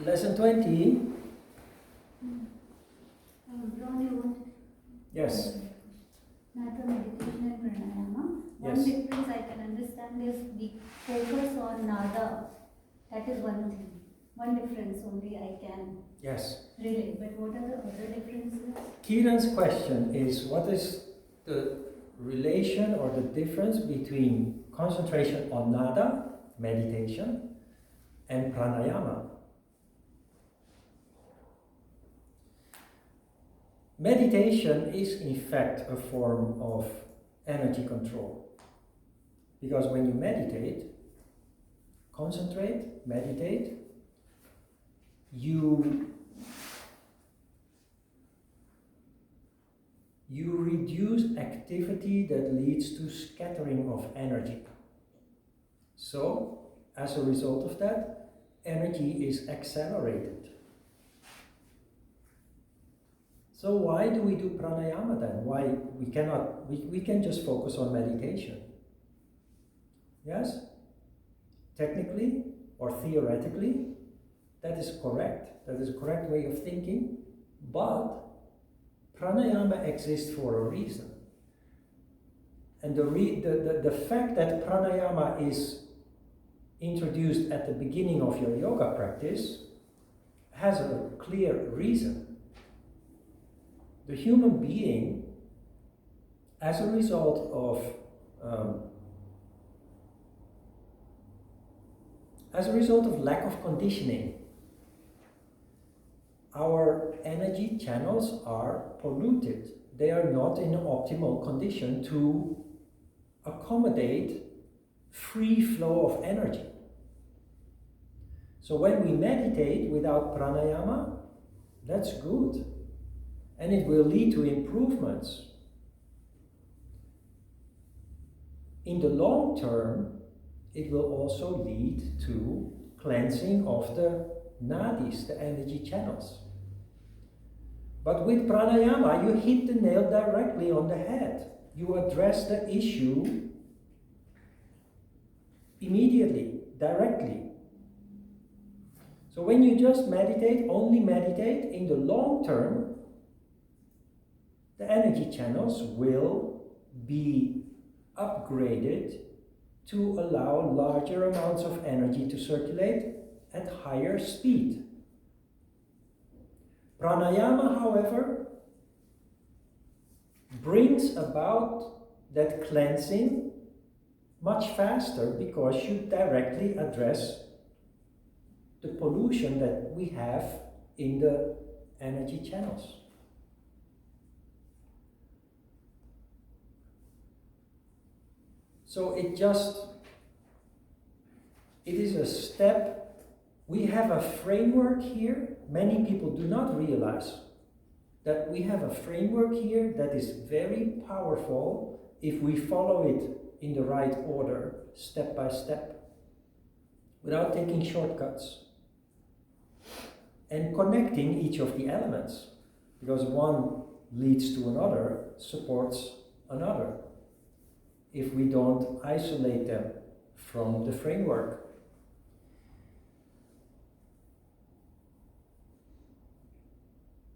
Lesson 20. Ron, you want? Yes. Nada, meditation and pranayama. Yes. One difference I can understand is the focus on nada. That is one thing. One difference only I can Yes. relate. But what are the other differences? Kiran's question is, what is the relation or the difference between concentration on nada, meditation, and pranayama? Meditation is in fact a form of energy control. Because when you meditate, concentrate, meditate, you reduce activity that leads to scattering of energy. So, as a result of that, energy is accelerated. So why do we do pranayama then? Why we cannot, we can just focus on meditation. Yes? Technically or theoretically, that is correct. That is a correct way of thinking. But pranayama exists for a reason. And the fact that pranayama is introduced at the beginning of your yoga practice has a clear reason. The human being, as a result of lack of conditioning, our energy channels are polluted. They are not in an optimal condition to accommodate free flow of energy. So when we meditate without pranayama, that's good. And it will lead to improvements. In the long term, it will also lead to cleansing of the nadis, the energy channels. But with pranayama, you hit the nail directly on the head. You address the issue immediately, directly. So when you just meditate, only meditate, in the long term, the energy channels will be upgraded to allow larger amounts of energy to circulate at higher speed. Pranayama, however, brings about that cleansing much faster because you directly address the pollution that we have in the energy channels. So it is a step. We have a framework here. Many people do not realize that we have a framework here that is very powerful if we follow it in the right order, step by step, without taking shortcuts and connecting each of the elements, because one leads to another, supports another, if we don't isolate them from the framework.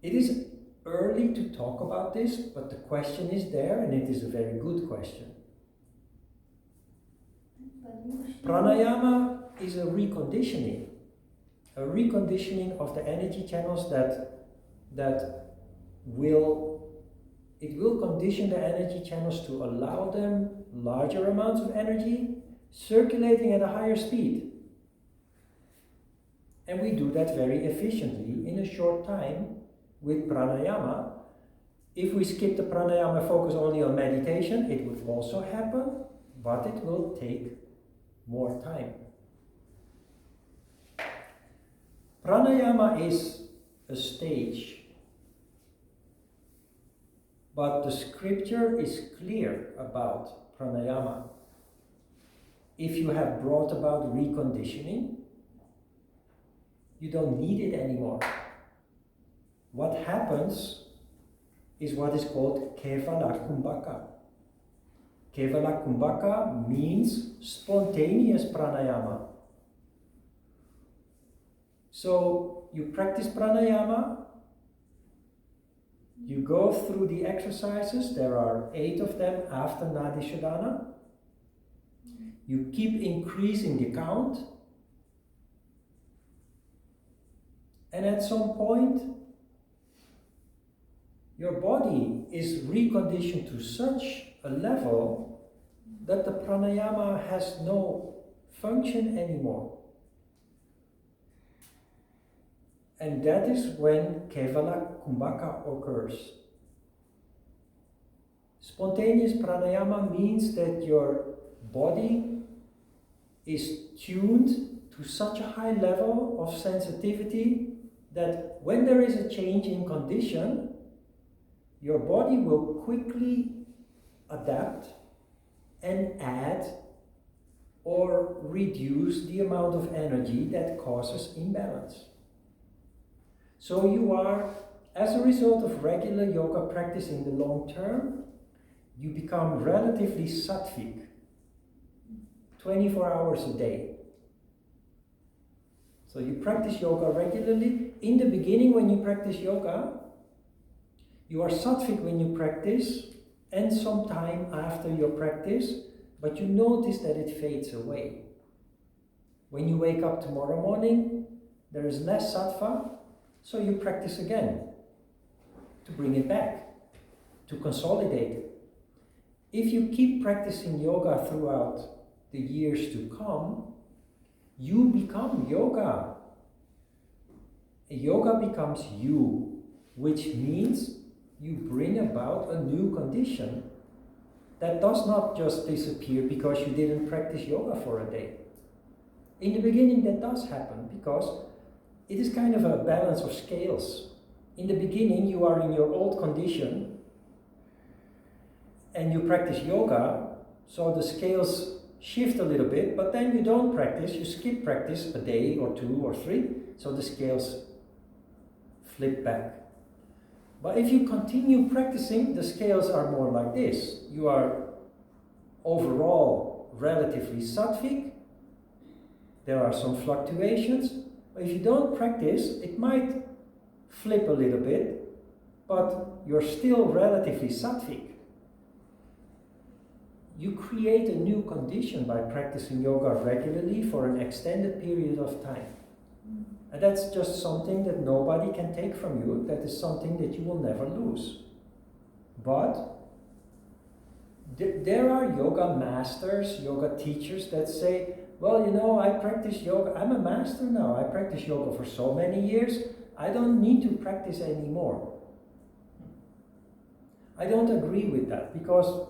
It is early to talk about this, but the question is there, and it is a very good question. Pranayama is a reconditioning of the energy channels that will condition the energy channels to allow them larger amounts of energy circulating at a higher speed. And we do that very efficiently in a short time with pranayama. If we skip the pranayama, focus only on meditation, it would also happen, but it will take more time. Pranayama is a stage. But the scripture is clear about pranayama. If you have brought about reconditioning, you don't need it anymore. What happens is what is called kevala kumbhaka. Kevala kumbhaka means spontaneous pranayama. So you practice pranayama, you go through the exercises, there are 8 of them after Nadi Sodhana. You keep increasing the count, and at some point your body is reconditioned to such a level that the pranayama has no function anymore. And that is when Kevala Kumbhaka occurs. Spontaneous pranayama means that your body is tuned to such a high level of sensitivity that when there is a change in condition, your body will quickly adapt and add or reduce the amount of energy that causes imbalance. So you are, as a result of regular yoga practice in the long term, you become relatively sattvic, 24 hours a day. So you practice yoga regularly. In the beginning, when you practice yoga, you are sattvic when you practice, and some time after your practice, but you notice that it fades away. When you wake up tomorrow morning, there is less sattva, so you practice again to bring it back, to consolidate it. If you keep practicing yoga throughout the years to come, you become yoga. Yoga becomes you, which means you bring about a new condition that does not just disappear because you didn't practice yoga for a day. In the beginning that does happen because it is kind of a balance of scales. In the beginning you are in your old condition and you practice yoga, so the scales shift a little bit, but then you don't practice, you skip practice a day or 2 or 3, so the scales flip back. But if you continue practicing, the scales are more like this. You are overall relatively sattvic. There are some fluctuations. But if you don't practice, it might flip a little bit, but you're still relatively sattvic. You create a new condition by practicing yoga regularly for an extended period of time. And that's just something that nobody can take from you. That is something that you will never lose. But there are yoga masters, yoga teachers that say, well, you know, I practice yoga. I'm a master now. I practice yoga for so many years. I don't need to practice anymore. I don't agree with that because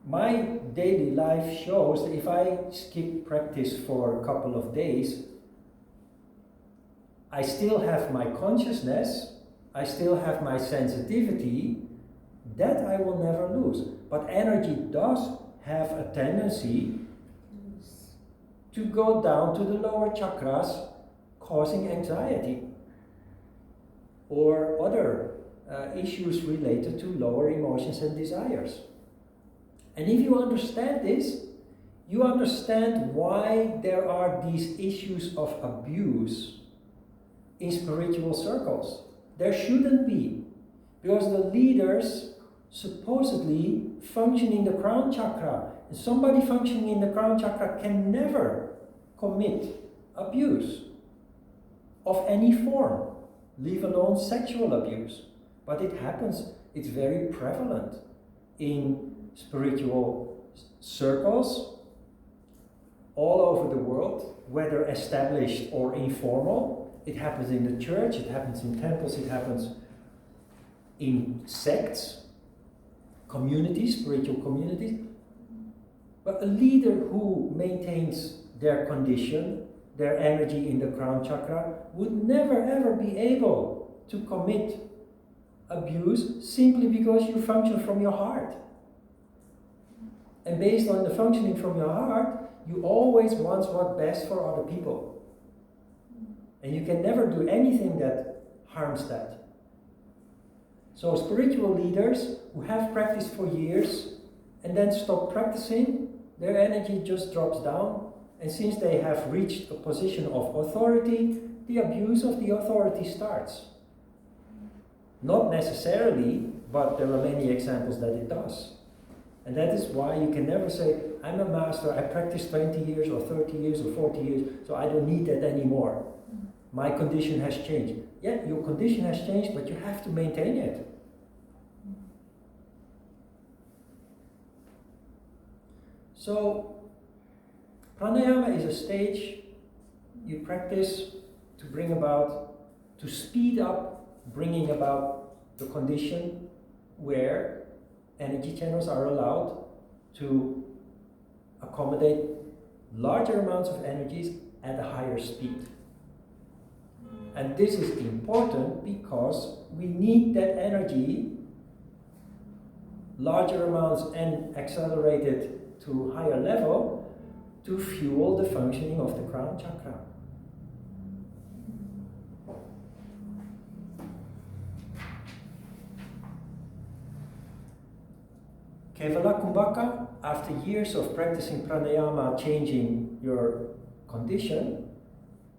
my daily life shows that if I skip practice for a couple of days, I still have my consciousness, I still have my sensitivity, that I will never lose. But energy does have a tendency to go down to the lower chakras, causing anxiety or other issues related to lower emotions and desires. And if you understand this, you understand why there are these issues of abuse in spiritual circles. There shouldn't be, because the leaders supposedly function in the crown chakra. And somebody functioning in the crown chakra can never commit abuse of any form, leave alone sexual abuse. But it happens, it's very prevalent in spiritual circles all over the world, whether established or informal. It happens in the church, it happens in temples, it happens in sects, communities, spiritual communities. But a leader who maintains their condition, their energy in the crown chakra, would never ever be able to commit abuse simply because you function from your heart. And based on the functioning from your heart, you always want what's best for other people. And you can never do anything that harms that. So spiritual leaders who have practiced for years and then stop practicing, their energy just drops down. And since they have reached a position of authority, the abuse of the authority starts. Not necessarily, but there are many examples that it does. And that is why you can never say, I'm a master, I practiced 20 years or 30 years or 40 years, so I don't need that anymore. My condition has changed. Yeah, your condition has changed, but you have to maintain it. So, pranayama is a stage you practice to bring about, to speed up bringing about the condition where energy channels are allowed to accommodate larger amounts of energies at a higher speed. And this is important because we need that energy, larger amounts and accelerated to higher level, to fuel the functioning of the crown chakra. Kevala Kumbhaka, after years of practicing pranayama, changing your condition,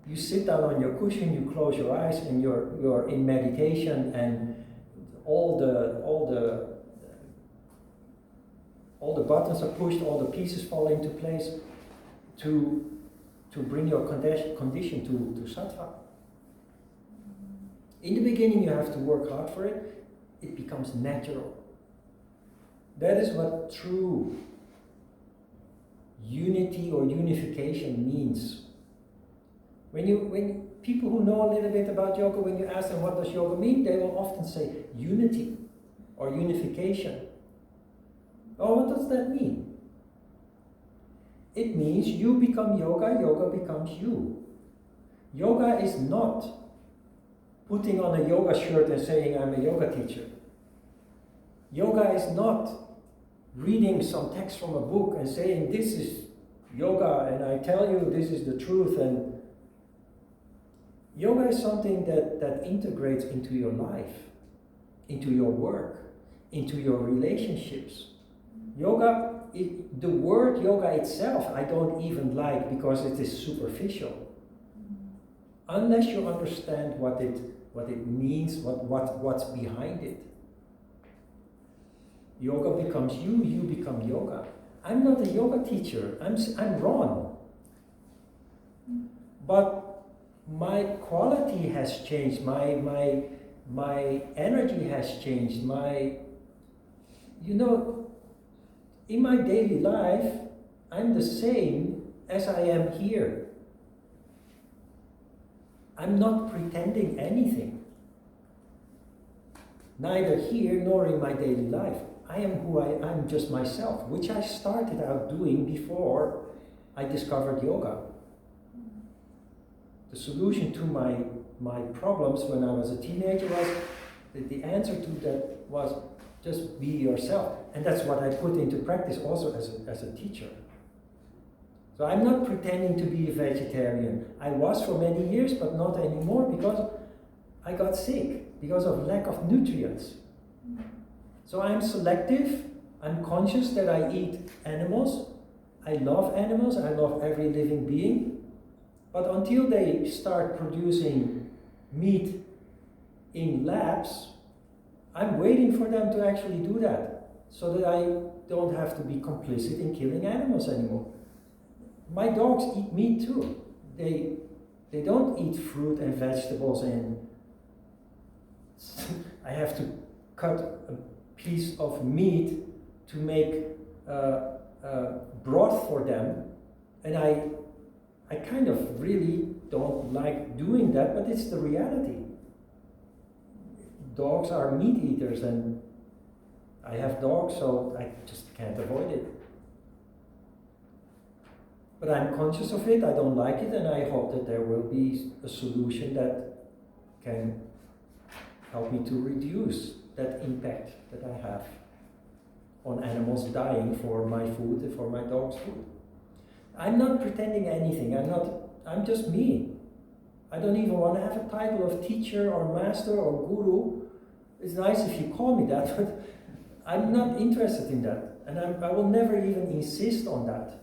you sit down on your cushion, you close your eyes, and you're in meditation, and all the buttons are pushed, all the pieces fall into place to bring your condition to sattva. In the beginning, you have to work hard for it. It becomes natural. That is what true unity or unification means. When people who know a little bit about yoga, when you ask them what does yoga mean, they will often say unity or unification. Oh, what does that mean? It means you become yoga, yoga becomes you. Yoga is not putting on a yoga shirt and saying I'm a yoga teacher. Yoga is not reading some text from a book and saying this is yoga and I tell you this is the truth. And yoga is something that integrates into your life, into your work, into your relationships. Yoga, the word yoga itself I don't even like because it is superficial. Unless you understand what it means, what's behind it. Yoga becomes you, you become yoga. I'm not a yoga teacher, I'm Ron. But my quality has changed, my energy has changed, in my daily life, I'm the same as I am here. I'm not pretending anything. Neither here nor in my daily life. I am who I'm just myself, which I started out doing before I discovered yoga. The solution to my problems when I was a teenager was, the answer to that was just be yourself. And that's what I put into practice also as a teacher. So I'm not pretending to be a vegetarian. I was for many years, but not anymore because I got sick because of lack of nutrients. So I'm selective, I'm conscious that I eat animals. I love animals, I love every living being. But until they start producing meat in labs, I'm waiting for them to actually do that, so that I don't have to be complicit in killing animals anymore. My dogs eat meat too. They don't eat fruit and vegetables and I have to cut a piece of meat to make broth for them, and I kind of really don't like doing that, but it's the reality. Dogs are meat eaters and I have dogs, so I just can't avoid it. But I'm conscious of it, I don't like it, and I hope that there will be a solution that can help me to reduce that impact that I have on animals dying for my food and for my dog's food. I'm not pretending anything, I'm just me. I don't even want to have a title of teacher or master or guru. It's nice if you call me that, but I'm not interested in that. And I will never even insist on that.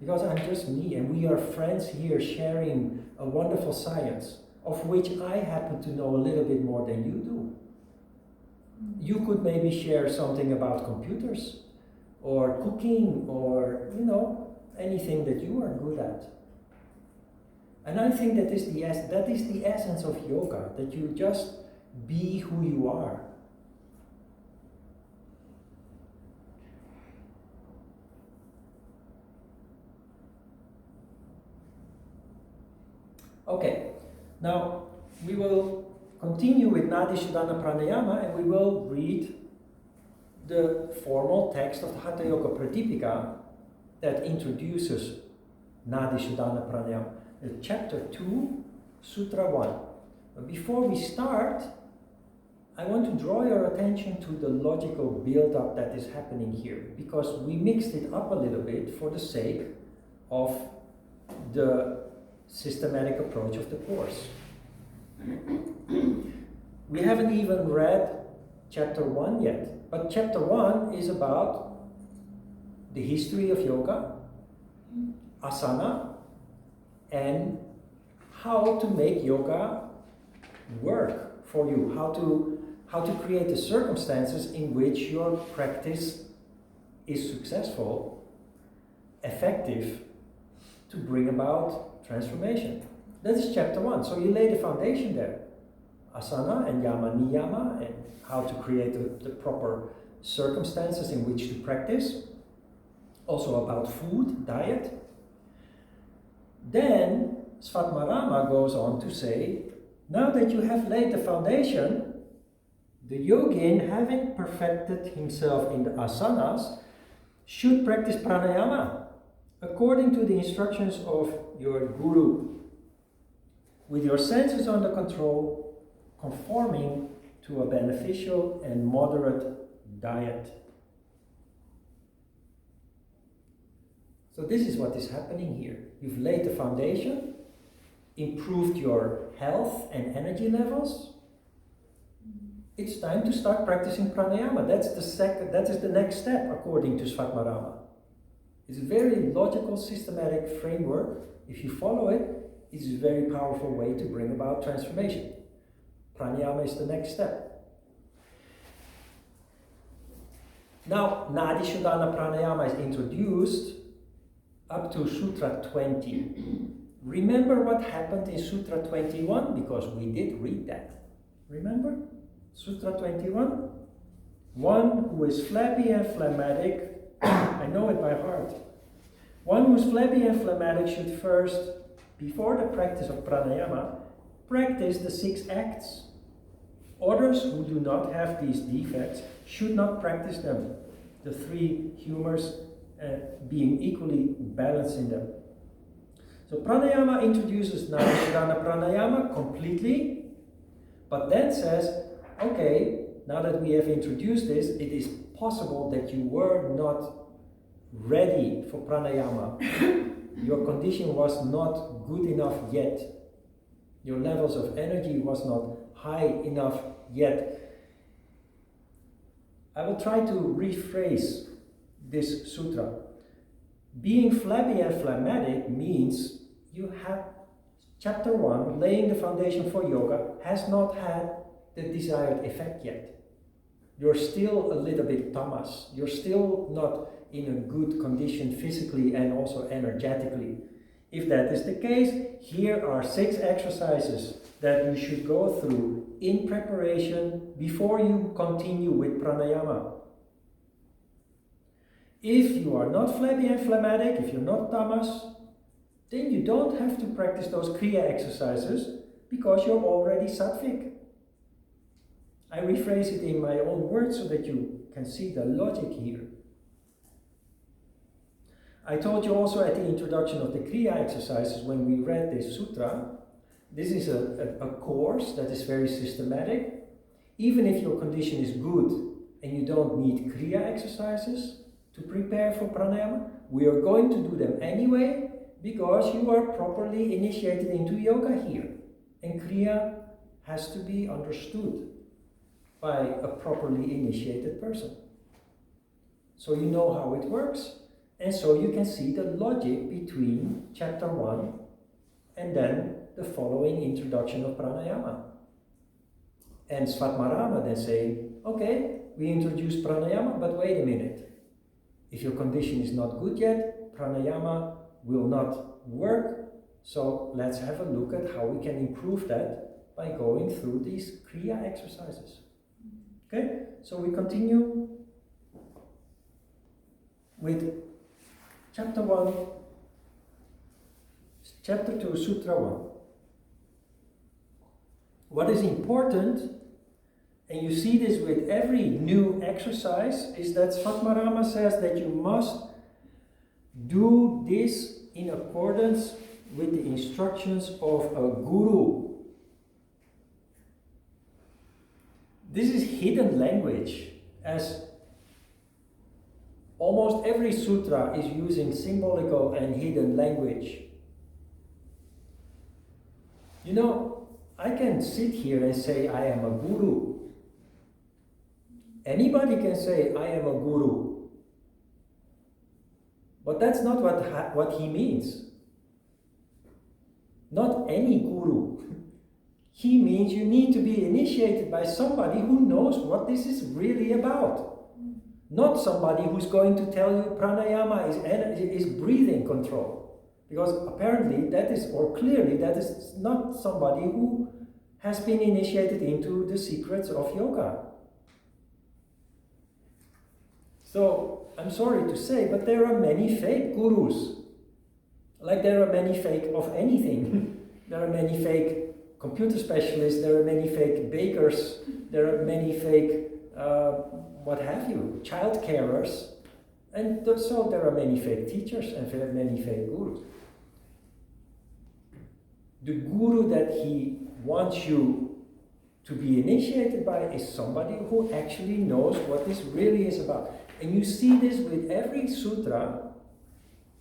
because I'm just me and we are friends here sharing a wonderful science of which I happen to know a little bit more than you do. You could maybe share something about computers or cooking or, anything that you are good at. And I think that is the essence of yoga, that you just be who you are. Okay, now we will continue with Nadi, Sodhana, Pranayama, and we will read the formal text of the Hatha Yoga Pradipika that introduces Nadi, Sodhana, Pranayama. Chapter 2, Sutra 1. But before we start, I want to draw your attention to the logical build-up that is happening here, because we mixed it up a little bit for the sake of the systematic approach of the course. We haven't even read chapter 1 yet, but chapter 1 is about the history of yoga, asana, and how to make yoga work for you, how to create the circumstances in which your practice is successful, effective, to bring about transformation. That is chapter 1. So you lay the foundation there. Asana and yama niyama, and how to create the proper circumstances in which to practice. Also about food, diet. Then Svatmarama goes on to say, now that you have laid the foundation, the yogin, having perfected himself in the asanas, should practice pranayama according to the instructions of your guru, with your senses under control, conforming to a beneficial and moderate diet. So this is what is happening here. You've laid the foundation, improved your health and energy levels. It's time to start practicing pranayama. That is the next step according to Svatmarama. It's a very logical, systematic framework. If you follow it, it's a very powerful way to bring about transformation. Pranayama is the next step. Now, Nadi, Sodhana, Pranayama is introduced up to Sutra 20. Remember what happened in Sutra 21? Because we did read that. Remember? Sutra 21? One who is flabby and phlegmatic, I know it by heart. One who is flabby and phlegmatic should first, before the practice of pranayama, practice the 6 acts. Others who do not have these defects should not practice them. The 3 humors being equally balanced in them. So pranayama introduces Nadi, Sodhana, Pranayama completely, but then says, okay, now that we have introduced this, it is possible that you were not ready for pranayama. Your condition was not good enough yet. Your levels of energy was not high enough yet. I will try to rephrase this sutra. Being flabby and phlegmatic means you have, chapter 1, laying the foundation for yoga, has not had the desired effect yet. You're still a little bit tamas. You're still not in a good condition physically and also energetically. If that is the case, here are 6 exercises that you should go through in preparation before you continue with pranayama. If you are not flabby and phlegmatic, if you're not tamas, then you don't have to practice those kriya exercises because you're already sattvic. I rephrase it in my own words so that you can see the logic here. I told you also at the introduction of the kriya exercises when we read this sutra, this is a course that is very systematic. Even if your condition is good and you don't need kriya exercises to prepare for pranayama, we are going to do them anyway because you are properly initiated into yoga here. And kriya has to be understood by a properly initiated person. So you know how it works. And so you can see the logic between chapter 1 and then the following introduction of pranayama. And Svatmarama then saying, okay, we introduced pranayama, but wait a minute. If your condition is not good yet, pranayama will not work. So let's have a look at how we can improve that by going through these Kriya exercises. Okay, so we continue with chapter 1, chapter 2, Sutra 1. What is important, and you see this with every new exercise, is that Svatmarama says that you must do this in accordance with the instructions of a guru. This is hidden language, as almost every sutra is using symbolical and hidden language. You know, I can sit here and say I am a guru. Anybody can say I am a guru. But that's not what he means. Not any guru. He means you need to be initiated by somebody who knows what this is really about. Not somebody who's going to tell you pranayama is breathing control. Because apparently that is, or clearly that is not somebody who has been initiated into the secrets of yoga. So, I'm sorry to say, but there are many fake gurus. Like there are many fake of anything. There are many fake computer specialists, there are many fake bakers, there are many fake, what have you, child carers. And so there are many fake teachers and there are many fake gurus. The guru that he wants you to be initiated by is somebody who actually knows what this really is about. And you see this with every sutra,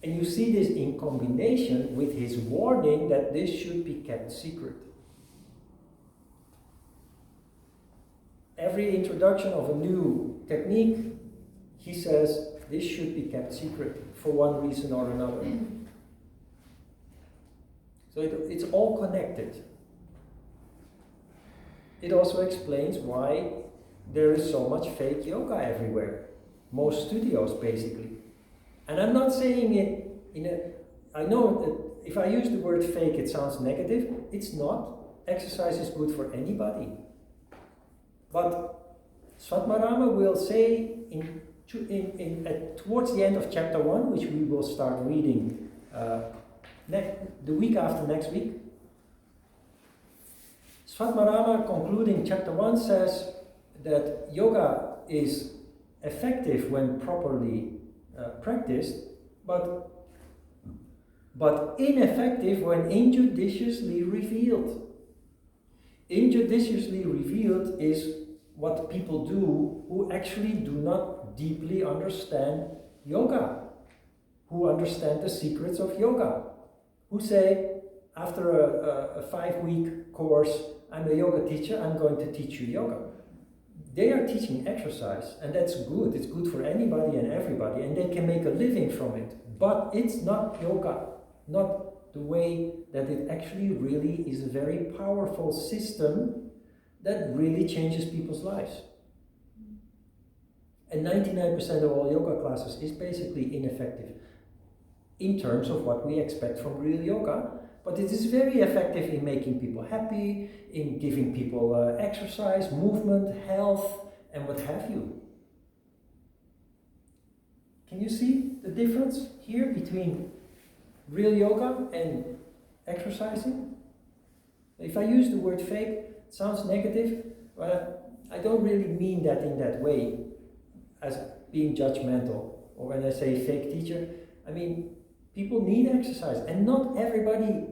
and you see this in combination with his warning that this should be kept secret. Every introduction of a new technique, he says this should be kept secret for one reason or another. So it's all connected. It also explains why there is so much fake yoga everywhere. Most studios, basically. And I'm not saying it I know that if I use the word fake, it sounds negative. It's not. Exercise is good for anybody. But Svatmarama will say towards the end of chapter 1, which we will start reading the week after next week, Svatmarama, concluding chapter 1, says that yoga is effective when properly practiced, but ineffective when injudiciously revealed. Injudiciously revealed is what people do who actually do not deeply understand yoga, who understand the secrets of yoga, who say, after a 5-week course, I'm a yoga teacher, I'm going to teach you yoga. They are teaching exercise, and that's good. It's good for anybody and everybody, and they can make a living from it. But it's not yoga, not the way that it actually really is a very powerful system that really changes people's lives. And 99% of all yoga classes is basically ineffective in terms of what we expect from real yoga. But it is very effective in making people happy, in giving people exercise, movement, health, and what have you. Can you see the difference here between real yoga and exercising? If I use the word fake, it sounds negative, but I don't really mean that in that way, as being judgmental. Or when I say fake teacher, I mean people need exercise, and not everybody,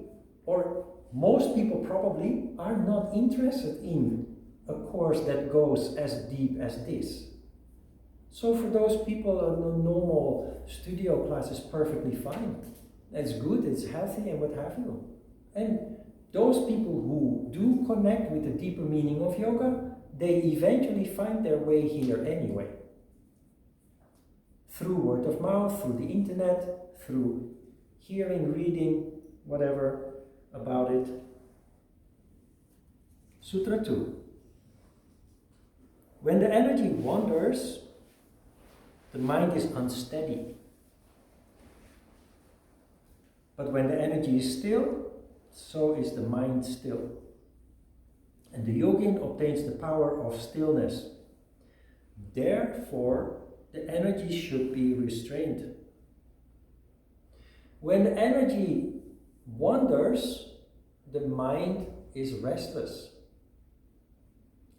or most people probably, are not interested in a course that goes as deep as this. So for those people, a normal studio class is perfectly fine. It's good, it's healthy, and what have you. And those people who do connect with the deeper meaning of yoga, they eventually find their way here anyway. through word of mouth, through the internet, through hearing, reading, whatever about it. Sutra 2. When the energy wanders, the mind is unsteady. But when the energy is still, so is the mind still. And the yogin obtains the power of stillness. Therefore, the energy should be restrained. When the energy wanders, the mind is restless.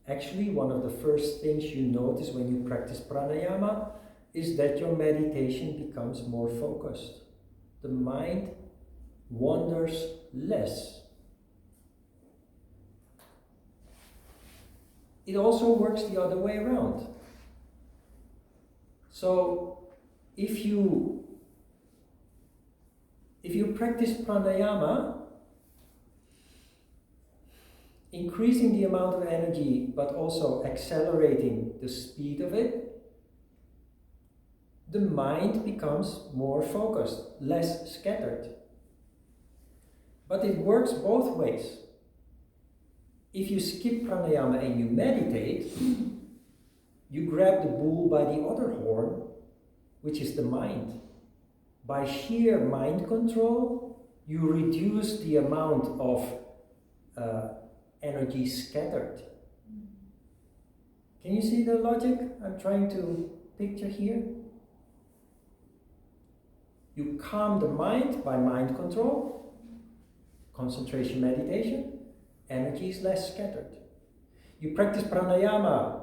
Actually, one of the first things you notice when you practice pranayama is that your meditation becomes more focused. The mind wanders less. It also works the other way around. So, if you practice pranayama, increasing the amount of energy but also accelerating the speed of it, the mind becomes more focused, less scattered. But it works both ways. If you skip pranayama and you meditate, you grab the bull by the other horn, which is the mind. By sheer mind control, you reduce the amount of energy scattered. Can you see the logic I'm trying to picture here? You calm the mind by mind control, concentration meditation, energy is less scattered. You practice pranayama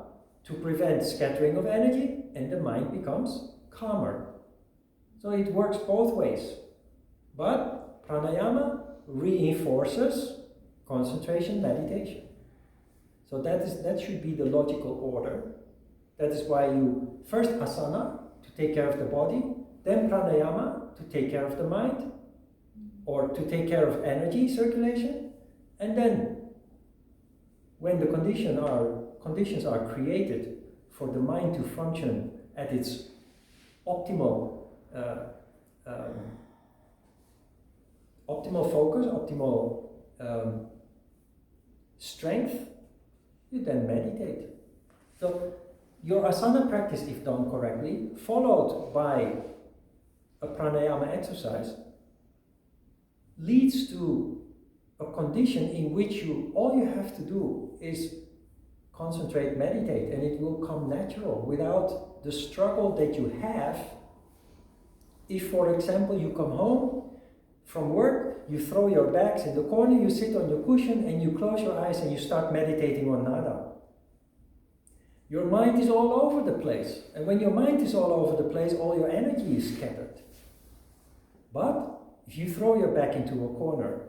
to prevent scattering of energy, and the mind becomes calmer. So it works both ways. But pranayama reinforces concentration meditation. So that should be the logical order. That is why you first asana to take care of the body, then pranayama to take care of the mind, or to take care of energy circulation, and then when the conditions are created for the mind to function at its optimal focus, optimal strength, you then meditate. So your asana practice, if done correctly, followed by a pranayama exercise, leads to a condition in which all you have to do is concentrate, meditate, and it will come natural without the struggle that you have. If, for example, you come home from work, you throw your bags in the corner, you sit on your cushion, and you close your eyes and you start meditating on nada. Your mind is all over the place. And when your mind is all over the place, all your energy is scattered. But if you throw your back into a corner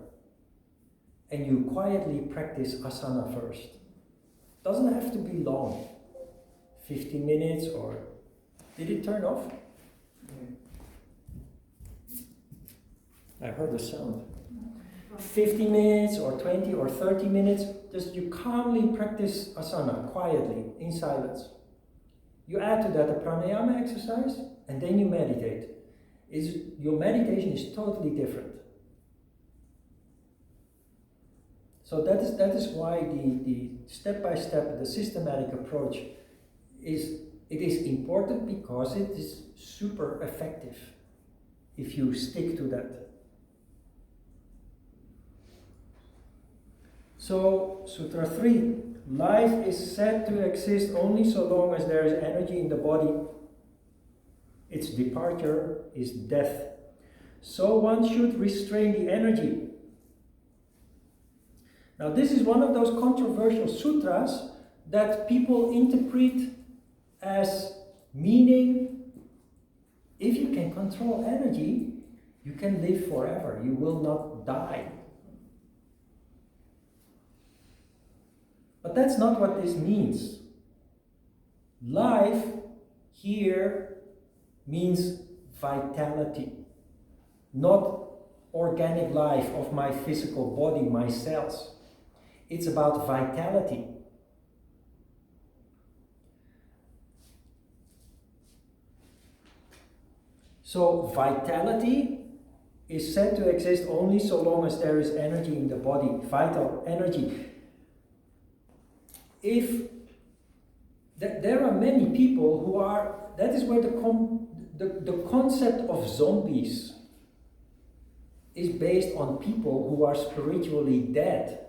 and you quietly practice asana first, it doesn't have to be long. 15 minutes or... Did it turn off? I heard the sound. 15 minutes or 20 or 30 minutes, just you calmly practice asana quietly in silence. You add to that a pranayama exercise and then you meditate. Your meditation is totally different. So that is why the step-by-step, the systematic approach is important, because it is super effective if you stick to that. So, Sutra 3, life is said to exist only so long as there is energy in the body. Its departure is death. So one should restrain the energy. Now this is one of those controversial sutras that people interpret as meaning, if you can control energy, you can live forever, you will not die. But that's not what this means. Life here means vitality, not organic life of my physical body, my cells. It's about vitality. So vitality is said to exist only so long as there is energy in the body, vital energy. If there are many people who are, that is where the concept of zombies is based on people who are spiritually dead,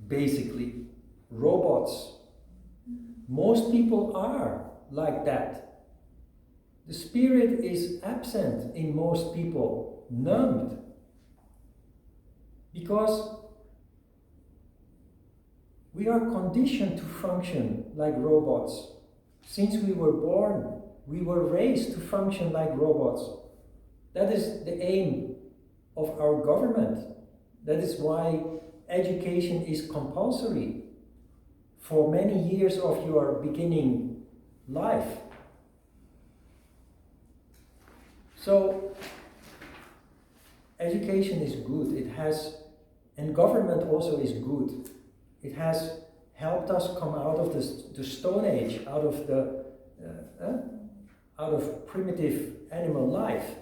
basically, robots. Most people are like that. The spirit is absent in most people, numbed. Because we are conditioned to function like robots. Since we were born, we were raised to function like robots. That is the aim of our government. That is why education is compulsory for many years of your beginning life. So, education is good. It has, and government also is good. It has helped us come out of the Stone Age, out of primitive animal life.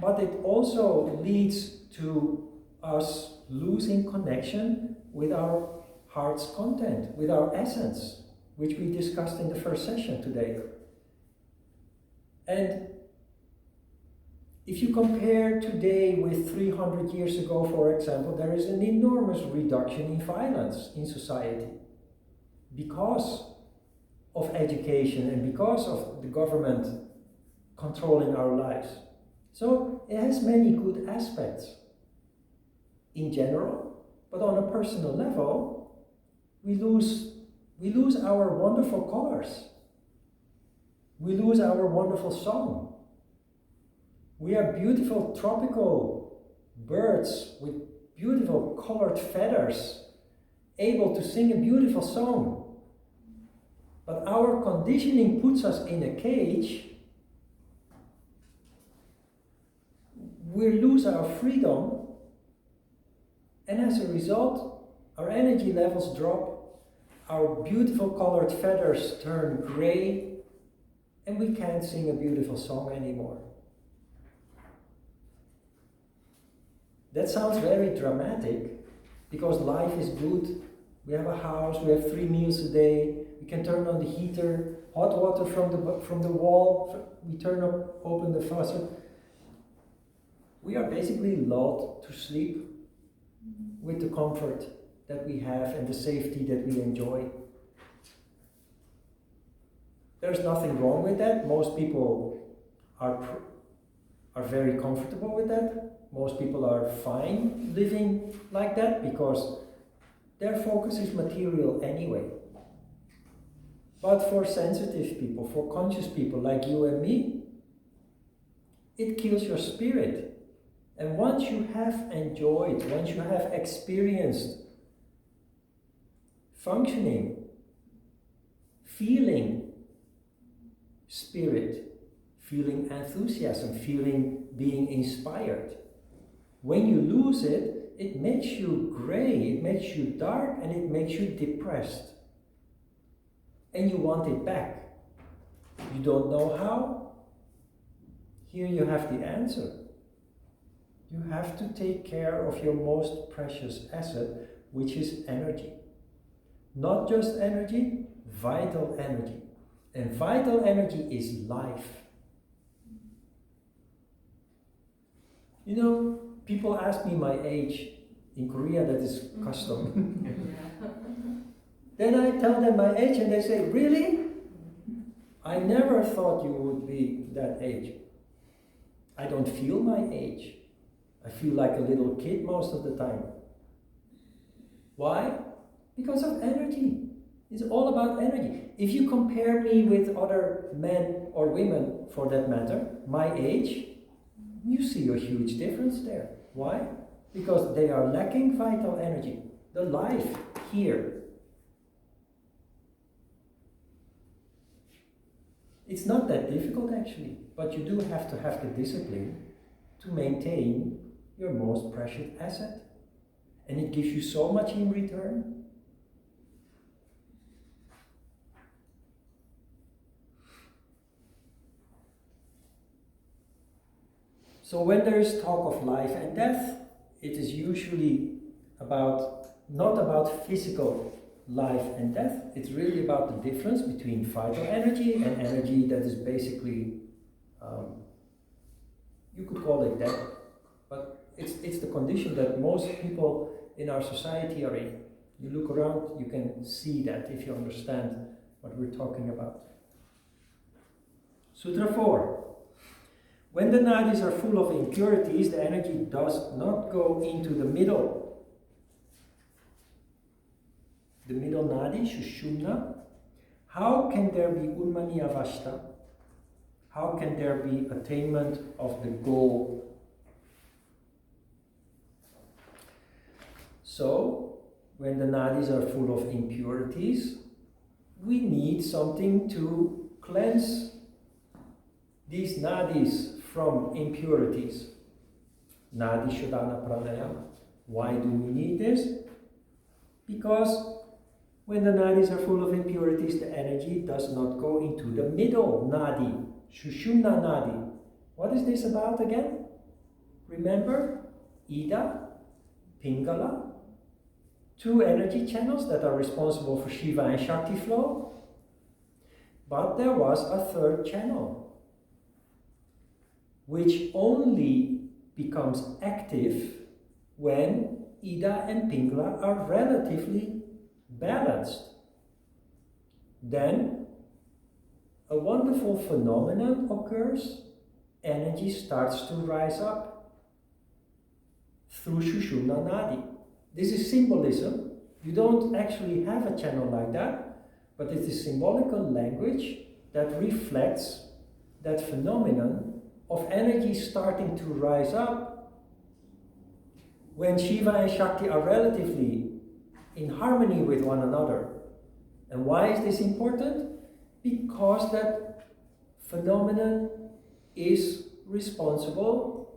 But it also leads to us losing connection with our heart's content, with our essence, which we discussed in the first session today. And if you compare today with 300 years ago, for example, there is an enormous reduction in violence in society because of education and because of the government controlling our lives. So it has many good aspects in general, but on a personal level, we lose our wonderful colors. We lose our wonderful song. We are beautiful tropical birds with beautiful colored feathers, able to sing a beautiful song. But our conditioning puts us in a cage. We lose our freedom, and as a result, our energy levels drop, our beautiful colored feathers turn gray, and we can't sing a beautiful song anymore. That sounds very dramatic, because life is good. We have a house, we have 3 meals a day, we can turn on the heater, hot water from the wall, we open the faucet. We are basically lulled to sleep with the comfort that we have and the safety that we enjoy. There's nothing wrong with that. Most people are very comfortable with that. Most people are fine living like that because their focus is material anyway. But for sensitive people, for conscious people like you and me, it kills your spirit. And once you have enjoyed, once you have experienced functioning, feeling spirit, feeling enthusiasm, feeling being inspired, when you lose it, it makes you gray, it makes you dark, and it makes you depressed. And you want it back. You don't know how? Here you have the answer. You have to take care of your most precious asset, which is energy. Not just energy, vital energy. And vital energy is life. You know, people ask me my age. In Korea, that is custom. Then I tell them my age and they say, really? I never thought you would be that age. I don't feel my age. I feel like a little kid most of the time. Why? Because of energy. It's all about energy. If you compare me with other men or women, for that matter, my age, you see a huge difference there. Why? Because they are lacking vital energy, the life here. It's not that difficult actually, but you do have to have the discipline to maintain your most precious asset. And it gives you so much in return. So when there is talk of life and death, it is usually not about physical life and death. It's really about the difference between vital energy and energy that is basically, you could call it death, but it's the condition that most people in our society are in. You look around, you can see that if you understand what we're talking about. Sutra 4. When the nadis are full of impurities, the energy does not go into the middle. The middle nadi, Shushumna. How can there be Unmani Avashta? How can there be attainment of the goal? So, when the nadis are full of impurities, we need something to cleanse these nadis from impurities. Nadi, Sodhana, Pranayama. Why do we need this? Because when the nadis are full of impurities, the energy does not go into the middle nadi, Shushumna nadi. What is this about again? Remember? Ida, Pingala, two energy channels that are responsible for Shiva and Shakti flow. But there was a third channel, which only becomes active when Ida and Pingala are relatively balanced. Then a wonderful phenomenon occurs. Energy starts to rise up through Shushumna Nadi. This is symbolism. You don't actually have a channel like that, but it is symbolical language that reflects that phenomenon of energy starting to rise up when Shiva and Shakti are relatively in harmony with one another. And why is this important? Because that phenomenon is responsible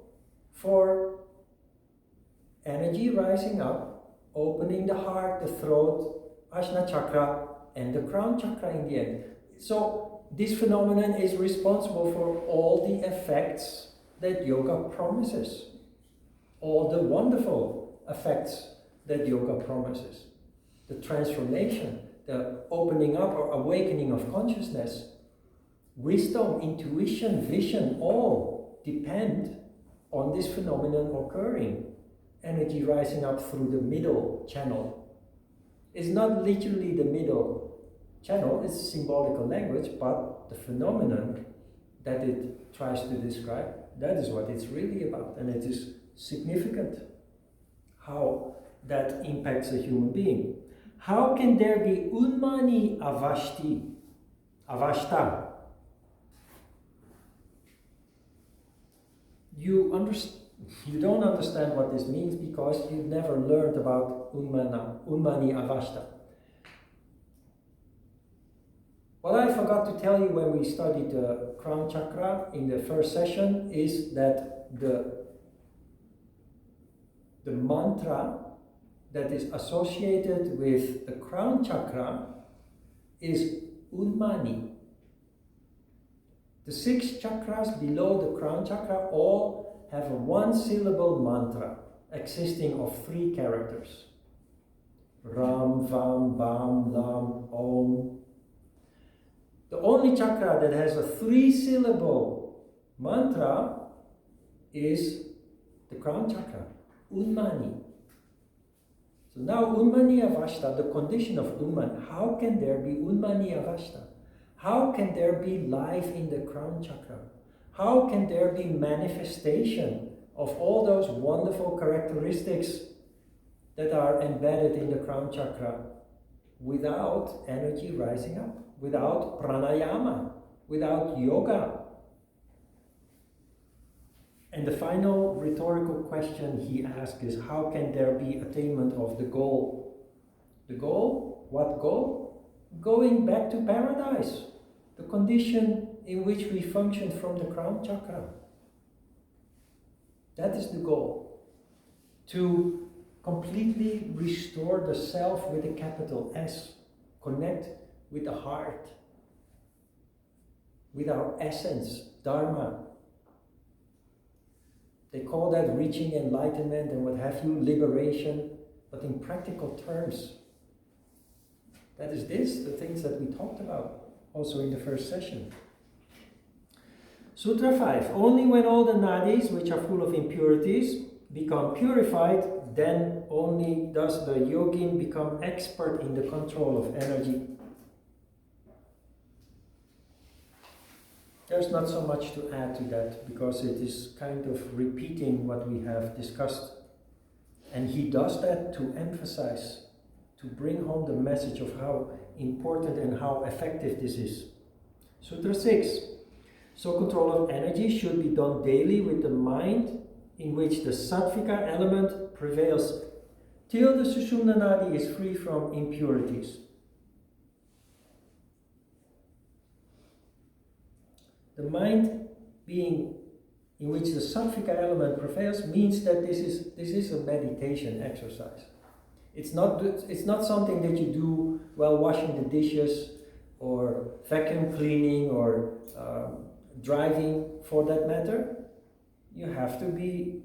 for energy rising up, opening the heart, the throat, Ajna chakra, and the crown chakra in the end. So this phenomenon is responsible for all the effects that yoga promises, all the wonderful effects that yoga promises. The transformation, the opening up or awakening of consciousness, wisdom, intuition, vision, all depend on this phenomenon occurring. Energy rising up through the middle channel. It's not literally the middle channel, it's symbolical language, but the phenomenon that it tries to describe, that is what it's really about. And it is significant how that impacts a human being. How can there be Unmani Avashta? You don't understand what this means because you've never learned about Unmani Avashta. What I forgot to tell you when we studied the crown chakra in the first session is that the mantra that is associated with the crown chakra is Unmani. The 6 chakras below the crown chakra all have a one-syllable mantra existing of 3 characters. Ram, Vam, Bam, Lam, Om. The only chakra that has a 3-syllable mantra is the crown chakra, Unmani. So now Unmani Avashta, the condition of Unmani, how can there be Unmani Avashta? How can there be life in the crown chakra? How can there be manifestation of all those wonderful characteristics that are embedded in the crown chakra without energy rising up, without pranayama, without yoga? And the final rhetorical question he asks is, how can there be attainment of the goal? The goal? What goal? Going back to paradise, the condition in which we function from the crown chakra. That is the goal. To completely restore the self with a capital S, connect with the heart, with our essence, Dharma. They call that reaching enlightenment and what have you, liberation, but in practical terms, that is the things that we talked about also in the first session. Sutra 5. Only when all the nadis, which are full of impurities, become purified, then only does the yogin become expert in the control of energy. There's not so much to add to that, because it is kind of repeating what we have discussed. And he does that to emphasize, to bring home the message of how important and how effective this is. Sutra 6. So control of energy should be done daily with the mind in which the sattvika element prevails till the Sushumna Nadi is free from impurities. The mind being in which the sattvika element prevails means that this is a meditation exercise. It's not something that you do while washing the dishes or vacuum cleaning or driving, for that matter. You have to be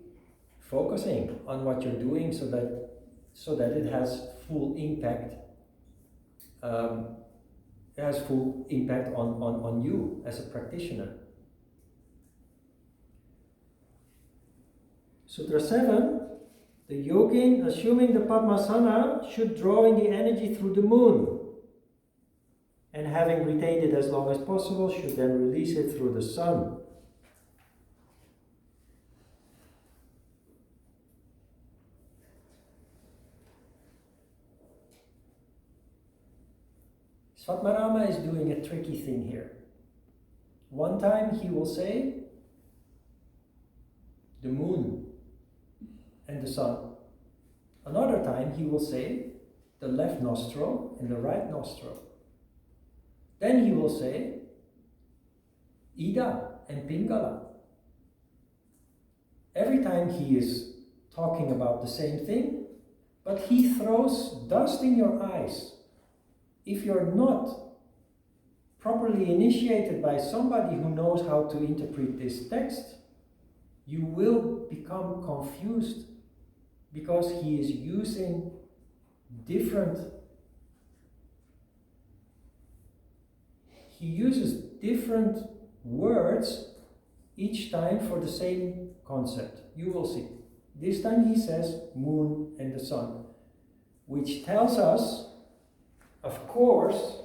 focusing on what you're doing so that it has full impact. It has full impact on you as a practitioner. Sutra 7. The yogin, assuming the Padmasana, should draw in the energy through the moon, and having retained it as long as possible, should then release it through the sun. Svatmarama is doing a tricky thing here. One time he will say the moon and the sun. Another time he will say the left nostril and the right nostril. Then he will say Ida and Pingala. Every time he is talking about the same thing, but he throws dust in your eyes. If you're not properly initiated by somebody who knows how to interpret this text, you will become confused, because he is using he uses different words each time for the same concept. You will see. This time he says moon and the sun, which tells us, of course,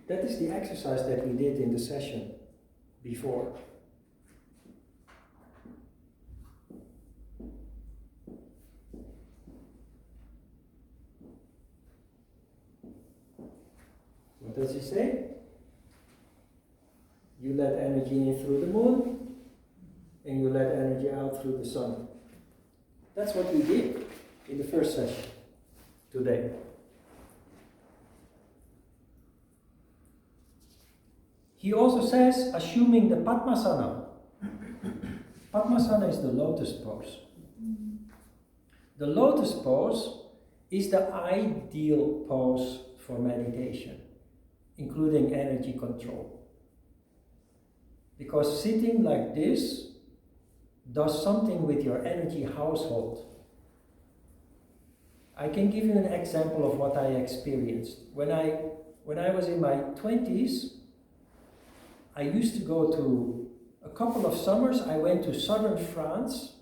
that is the exercise that we did in the session before. What does he say? You let energy in through the moon, and you let energy out through the sun. That's what we did in the first session today. He also says, assuming the Padmasana. Padmasana is the lotus pose. The lotus pose is the ideal pose for meditation, including energy control. Because sitting like this does something with your energy household. I can give you an example of what I experienced. When I was in my 20s, I used to go to a couple of summers. I went to southern France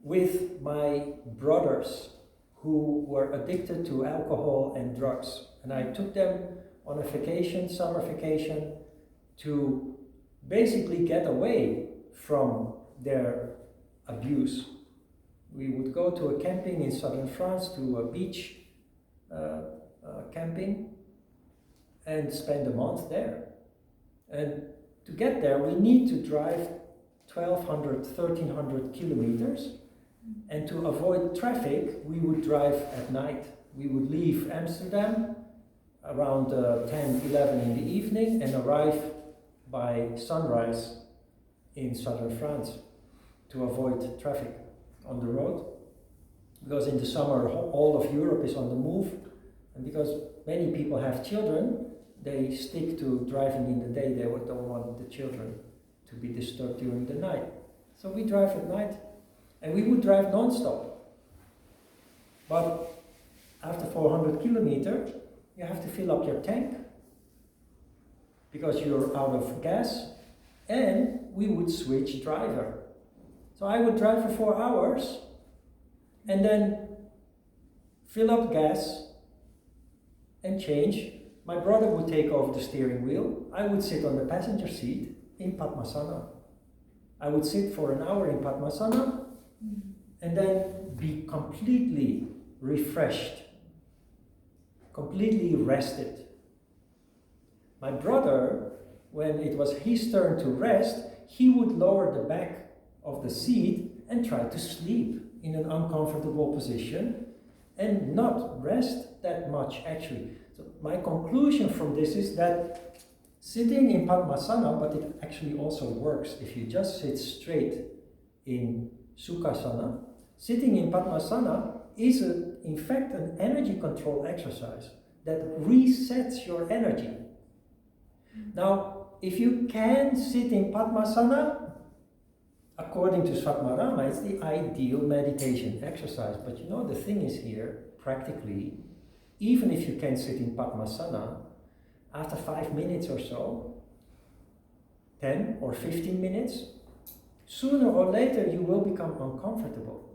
with my brothers who were addicted to alcohol and drugs. And I took them on a vacation, summer vacation, to basically get away from their abuse. We would go to a camping in southern France, to a beach camping, and spend a month there. And to get there, we need to drive 1,200, 1,300 kilometers. And to avoid traffic, we would drive at night. We would leave Amsterdam around 10, 11 in the evening and arrive by sunrise in southern France to avoid traffic on the road. because in the summer all of Europe is on the move, and because many people have children, they stick to driving in the day. They don't want the children to be disturbed during the night. So we drive at night, and we would drive non-stop. But after 400 kilometers, you have to fill up your tank because you're out of gas, and we would switch driver. So I would drive for 4 hours and then fill up gas and change. My brother would take over the steering wheel. I would sit on the passenger seat in Padmasana. I would sit for an hour in Padmasana and then be completely refreshed, completely rested. My brother, when it was his turn to rest, he would lower the back of the seat and try to sleep in an uncomfortable position and not rest that much actually. So my conclusion from this is that sitting in Padmasana, but it actually also works if you just sit straight in Sukhasana, sitting in Padmasana is in fact an energy control exercise that resets your energy. Now, if you can sit in Padmasana, according to Satmarama, it's the ideal meditation exercise. But you know, the thing is here, practically, even if you can sit in Padmasana, after 5 minutes or so, 10 or 15 minutes, sooner or later you will become uncomfortable.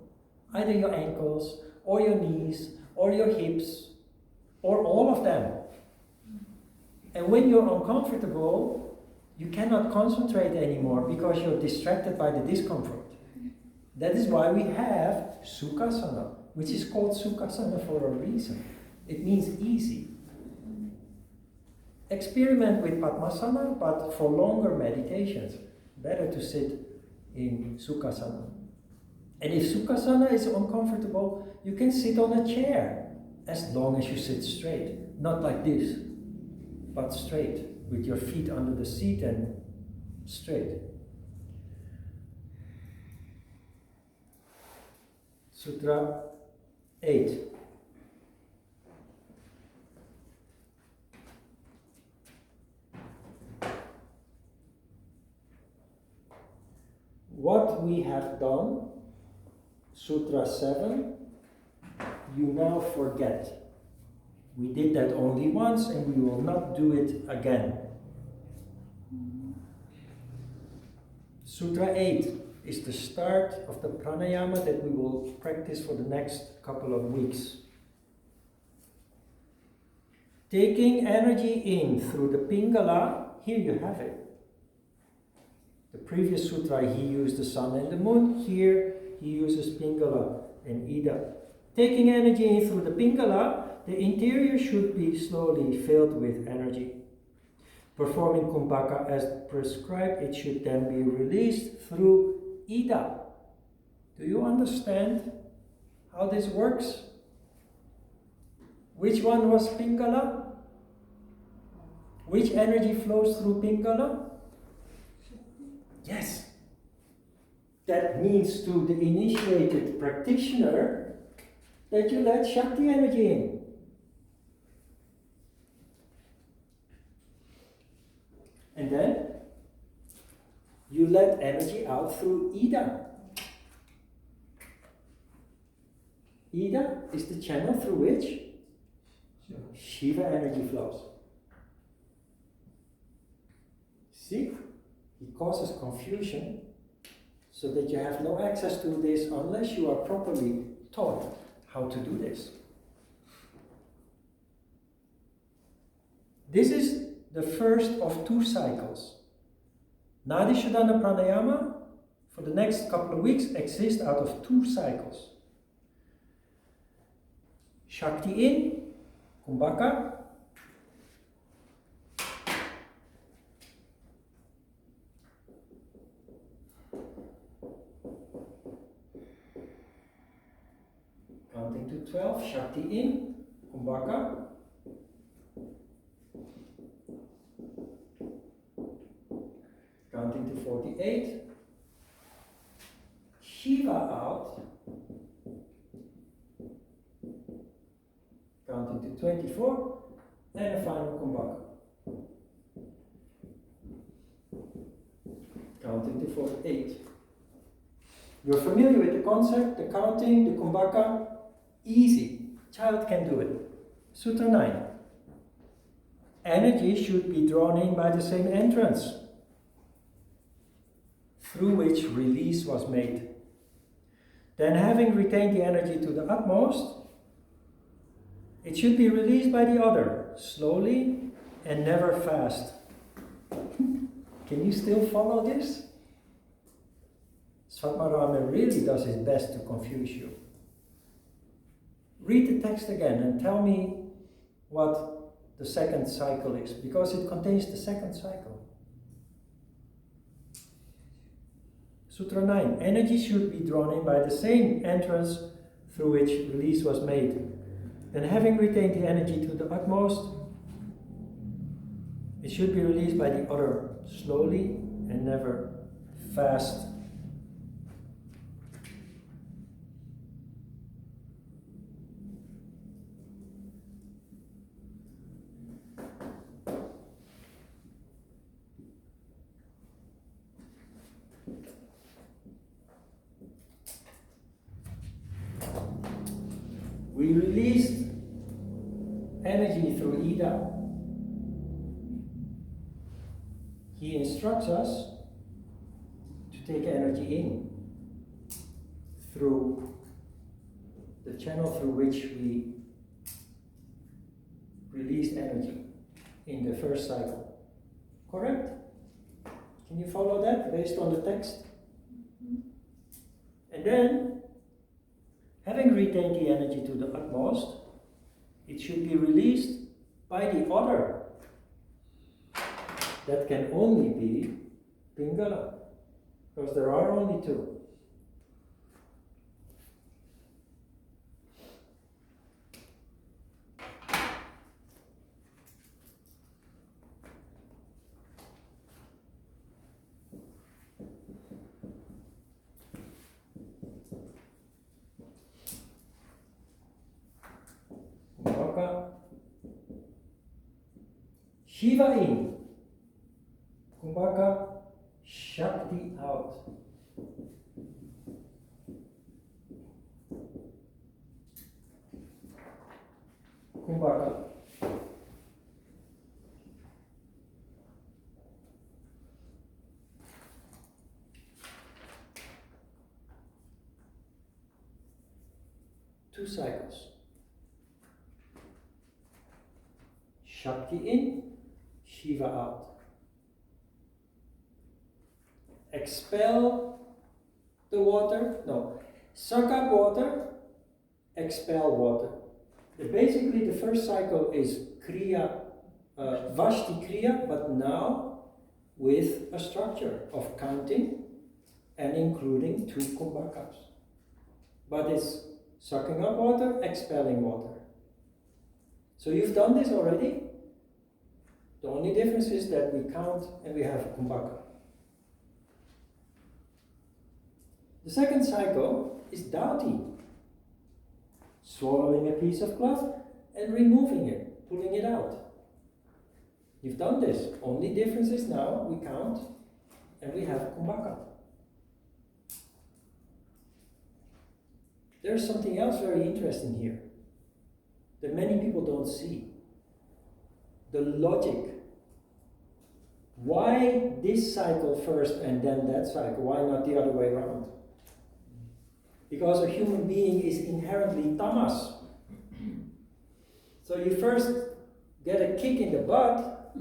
Either your ankles, or your knees, or your hips, or all of them. And when you're uncomfortable, you cannot concentrate anymore because you're distracted by the discomfort. That is why we have Sukhasana, which is called Sukhasana for a reason. It means easy. Experiment with Padmasana, but for longer meditations, better to sit in Sukhasana. And if Sukhasana is uncomfortable, you can sit on a chair as long as you sit straight. Not like this, but straight, with your feet under the seat and straight. Sutra 8. What we have done, Sutra 7, you now forget. We did that only once and we will not do it again. Sutra 8 is the start of the pranayama that we will practice for the next couple of weeks. Taking energy in through the Pingala, here you have it. The previous sutra he used the sun and the moon, here he uses Pingala and Ida. Taking energy in through the Pingala, the interior should be slowly filled with energy. Performing kumbhaka as prescribed, it should then be released through Ida. Do you understand how this works? Which one was Pingala? Which energy flows through Pingala? Yes. That means to the initiated practitioner that you let Shakti energy in. And then you let energy out through Ida. Ida is the channel through which Shiva energy flows. See? It causes confusion so that you have no access to this unless you are properly taught how to do this. This is the first of 2 cycles. Nadi Sodhana Pranayama for the next couple of weeks exists out of 2 cycles. Shakti in, kumbhaka. Counting to 12, Shakti in, kumbhaka. Counting to 48, Shiva out, 24, and a final kumbhaka. Counting to 48. You're familiar with the concept, the counting, the kumbhaka? Easy. Child can do it. Sutra 9. Energy should be drawn in by the same entrance through which release was made. Then, having retained the energy to the utmost, it should be released by the other, slowly and never fast. Can you still follow this? Svatmarama really does his best to confuse you. Read the text again and tell me what the second cycle is, because it contains the second cycle. Sutra 9. Energy should be drawn in by the same entrance through which release was made. Then, having retained the energy to the utmost, it should be released by the other, slowly and never fast. We released energy through Ida. He instructs us to take energy in through the channel through which we released energy in the first cycle. Correct? Can you follow that based on the text? And then, having retained the energy to the utmost, it should be released by the other. That can only be Pingala, because there are only two. Kumbhaka, Shiva in. Kumbhaka, Shakti out. Kumbhaka. Two cycles. Shakti in, Shiva out. Expel the water, no, suck up water, expel water. Basically, the first cycle is Kriya, Vashti Kriya, but now with a structure of counting and including two kumbhakas. But it's sucking up water, expelling water. So you've done this already. The only difference is that we count and we have a kumbhaka. The second cycle is Dhati, swallowing a piece of cloth and removing it, pulling it out. You've done this. Only difference is now we count and we have kumbhaka. There's something else very interesting here that many people don't see. The logic. Why this cycle first and then that cycle? Why not the other way around? Because a human being is inherently tamas. So you first get a kick in the butt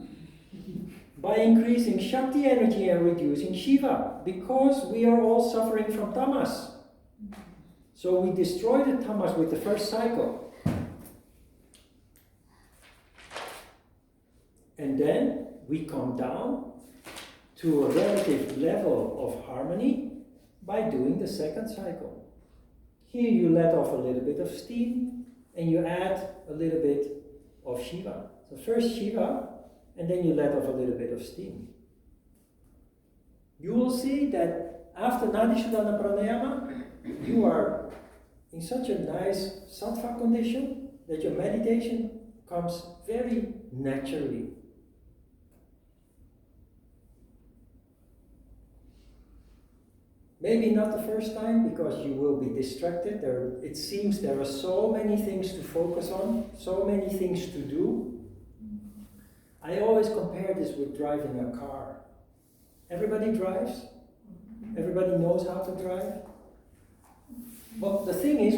by increasing Shakti energy and reducing Shiva, because we are all suffering from tamas. So we destroy the tamas with the first cycle. And then we come down to a relative level of harmony by doing the second cycle. Here you let off a little bit of steam and you add a little bit of Shiva. So first Shiva, and then you let off a little bit of steam. You will see that after Nadi Sodhana Pranayama, you are in such a nice sattva condition that your meditation comes very naturally. Maybe not the first time, because you will be distracted. It seems there are so many things to focus on, so many things to do. I always compare this with driving a car. Everybody drives? Everybody knows how to drive? But the thing is,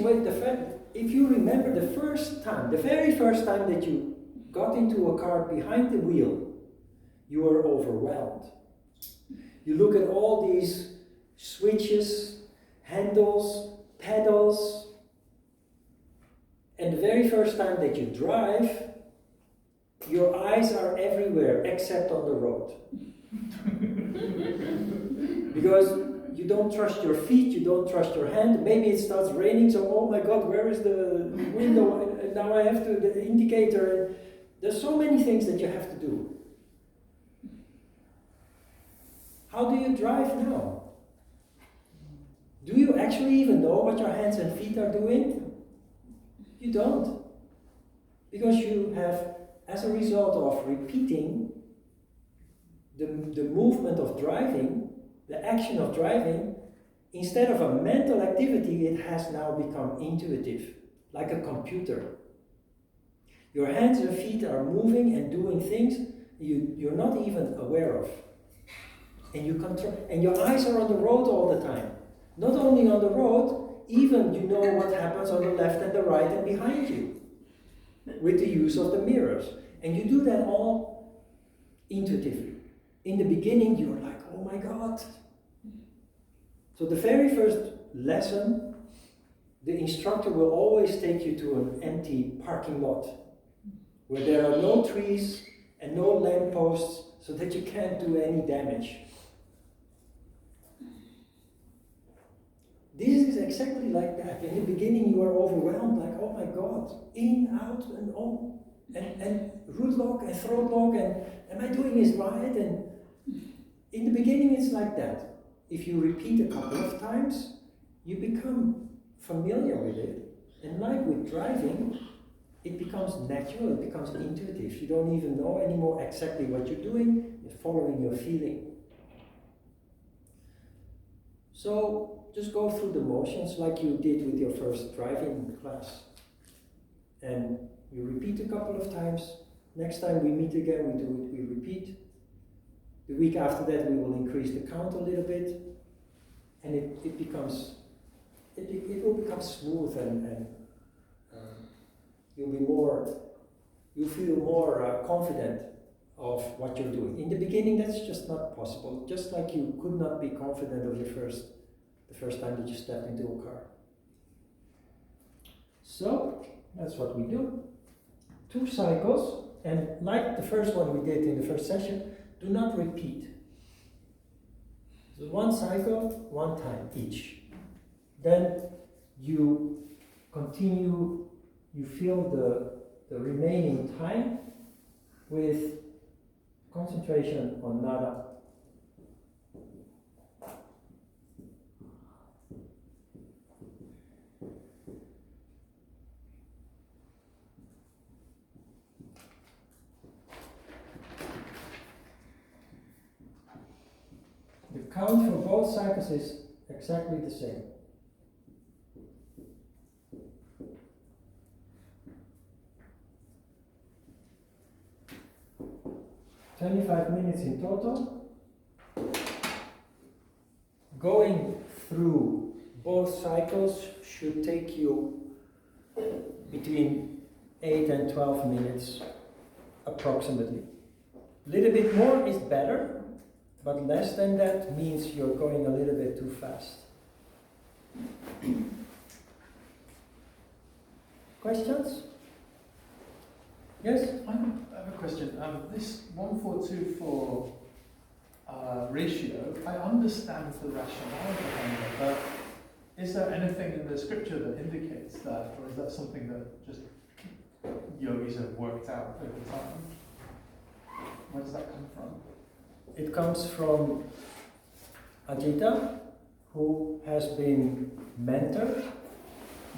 if you remember the very first time that you got into a car behind the wheel, you were overwhelmed. You look at all these switches, handles, pedals, and the very first time that you drive, your eyes are everywhere except on the road. Because you don't trust your feet, you don't trust your hand. Maybe it starts raining, so oh my God, where is the window? And now I have the indicator. There's so many things that you have to do. How do you drive now? Do you actually even know what your hands and feet are doing? You don't. Because you have, as a result of repeating the movement of driving, the action of driving, instead of a mental activity, it has now become intuitive, like a computer. Your hands and feet are moving and doing things you're not even aware of. And your eyes are on the road all the time. Not only on the road, even you know what happens on the left and the right and behind you, with the use of the mirrors. And you do that all intuitively. In the beginning, you're like, oh my God. So the very first lesson, the instructor will always take you to an empty parking lot, where there are no trees and no lampposts, so that you can't do any damage. This is exactly like that. In the beginning you are overwhelmed, like, oh my God, in, out, and on, and root lock and throat lock, and am I doing this right? And in the beginning it's like that. If you repeat a couple of times, you become familiar with it. And like with driving, it becomes natural, it becomes intuitive. You don't even know anymore exactly what you're doing, you're following your feeling. So just go through the motions like you did with your first driving class. And you repeat a couple of times. Next time we meet again, we repeat. The week after that, we will increase the count a little bit. And it will become smooth, and you'll feel more confident of what you're doing. In the beginning, that's just not possible. Just like you could not be confident of the first time that you stepped into a car. So that's what we do. 2 cycles, and like the first one we did in the first session, do not repeat. So 1 cycle, 1 time each. Then you continue, you fill the remaining time with concentration on nada. The count for both cycles is exactly the same. "25 minutes in total." Going through both cycles should take you between 8 and 12 minutes approximately. A little bit more is better, but less than that means you're going a little bit too fast. Questions? Yes? I have a question. This 1:4:2:4 ratio, I understand the rationale behind it, but is there anything in the scripture that indicates that, or is that something that just yogis have worked out over time? Where does that come from? It comes from Ajita, who has been mentored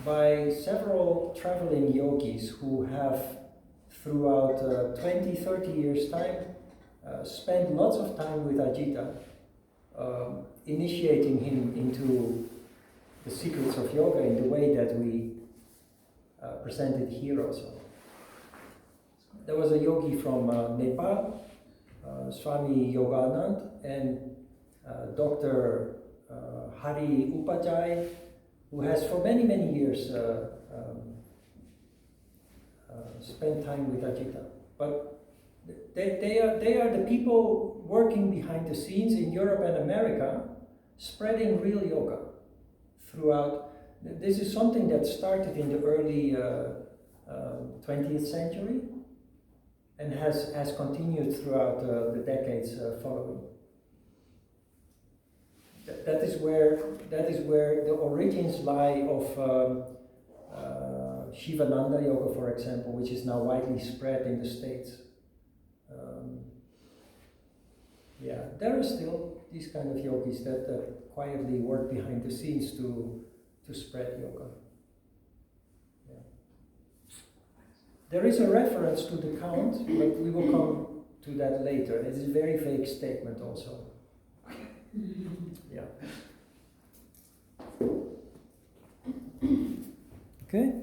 by several traveling yogis who have throughout 20, 30 years' time, spent lots of time with Ajita, initiating him into the secrets of yoga in the way that we presented here also. There was a yogi from Nepal, Swami Yoganand, and Dr. Hari Upajay, who has for many, many years spent time with Ajita. But they are the people working behind the scenes in Europe and America, spreading real yoga throughout. This is something that started in the early 20th century and has continued throughout the decades following. That is where the origins lie of Shivananda yoga, for example, which is now widely spread in the States. There are still these kind of yogis that quietly work behind the scenes to spread yoga. Yeah. There is a reference to the count, but we will come to that later. It is a very vague statement also. Yeah. Okay.